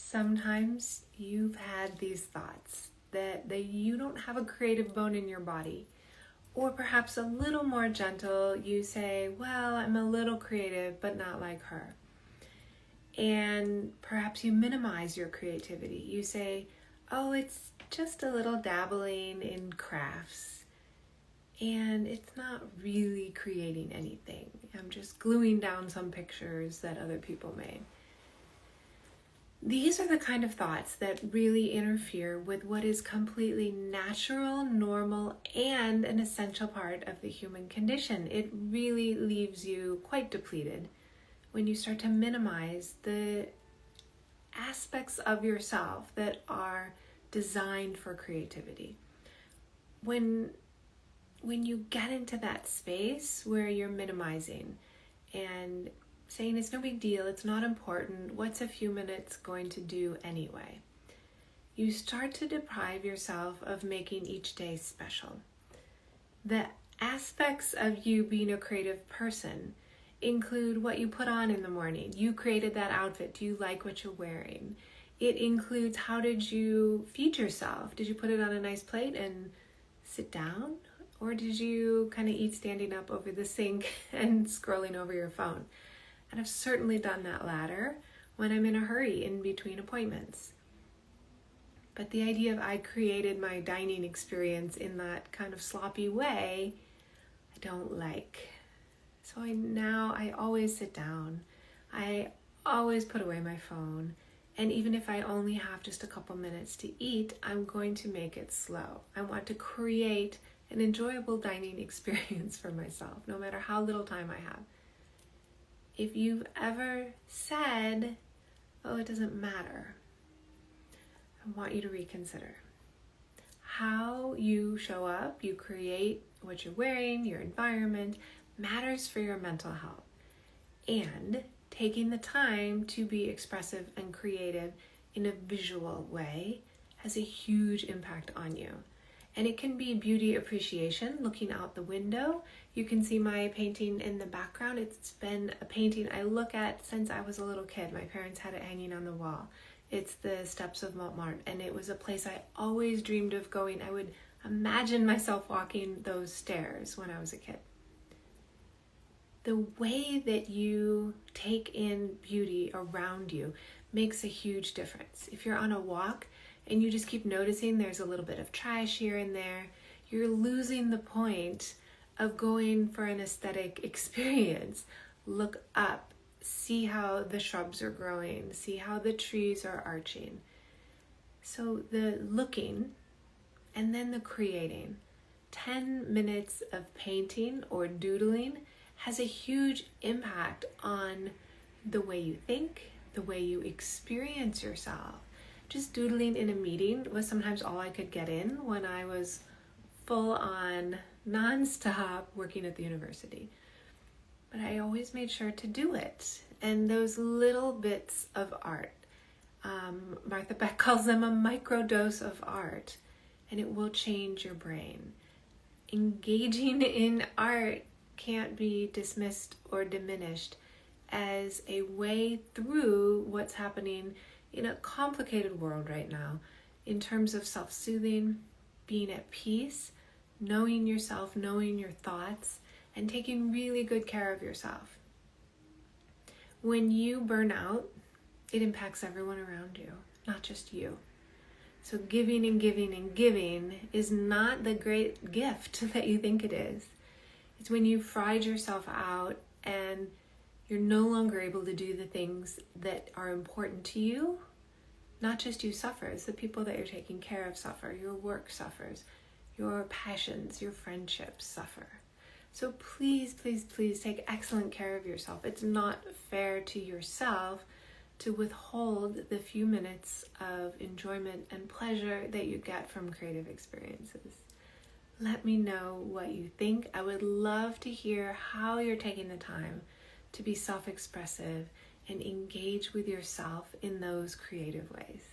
Sometimes you've had these thoughts that you don't have a creative bone in your body. Or perhaps a little more gentle, you say, well, I'm a little creative, but not like her. And perhaps you minimize your creativity. You say, oh, it's just a little dabbling in crafts. And it's not really creating anything. I'm just gluing down some pictures that other people made. These are the kind of thoughts that really interfere with what is completely natural, normal, and an essential part of the human condition. It really leaves you quite depleted when you start to minimize the aspects of yourself that are designed for creativity. When you get into that space where you're minimizing and saying it's no big deal, it's not important, what's a few minutes going to do anyway? You start to deprive yourself of making each day special. The aspects of you being a creative person include what you put on in the morning. You created that outfit. Do you like what you're wearing? It includes how did you feed yourself? Did you put it on a nice plate and sit down? Or did you kind of eat standing up over the sink and scrolling over your phone? And I've certainly done that latter when I'm in a hurry in between appointments. But the idea of I created my dining experience in that kind of sloppy way, I don't like. So I always sit down. I always put away my phone. And even if I only have just a couple minutes to eat, I'm going to make it slow. I want to create an enjoyable dining experience for myself, no matter how little time I have. If you've ever said, oh, it doesn't matter, I want you to reconsider. How you show up, you create what you're wearing, your environment, matters for your mental health. And taking the time to be expressive and creative in a visual way has a huge impact on you. And it can be beauty appreciation, looking out the window. You can see my painting in the background. It's been a painting I look at since I was a little kid. My parents had it hanging on the wall. It's the steps of Montmartre, and it was a place I always dreamed of going. I would imagine myself walking those stairs when I was a kid. The way that you take in beauty around you makes a huge difference. If you're on a walk, and you just keep noticing there's a little bit of trash here and there, you're losing the point of going for an aesthetic experience. Look up, see how the shrubs are growing, see how the trees are arching. So the looking and then the creating. 10 minutes of painting or doodling has a huge impact on the way you think, the way you experience yourself. Just doodling in a meeting was sometimes all I could get in when I was full on, non-stop working at the university. But I always made sure to do it. And those little bits of art, Martha Beck calls them a microdose of art, and it will change your brain. Engaging in art can't be dismissed or diminished as a way through what's happening in a complicated world right now in terms of self-soothing, being at peace, knowing yourself, knowing your thoughts, and taking really good care of yourself. When you burn out, it impacts everyone around you, not just you. So giving and giving and giving is not the great gift that you think it is. It's when you fried yourself out and you're no longer able to do the things that are important to you. Not just you suffers, the people that you're taking care of suffer, your work suffers, your passions, your friendships suffer. So please, please, please take excellent care of yourself. It's not fair to yourself to withhold the few minutes of enjoyment and pleasure that you get from creative experiences. Let me know what you think. I would love to hear how you're taking the time to be self-expressive and engage with yourself in those creative ways.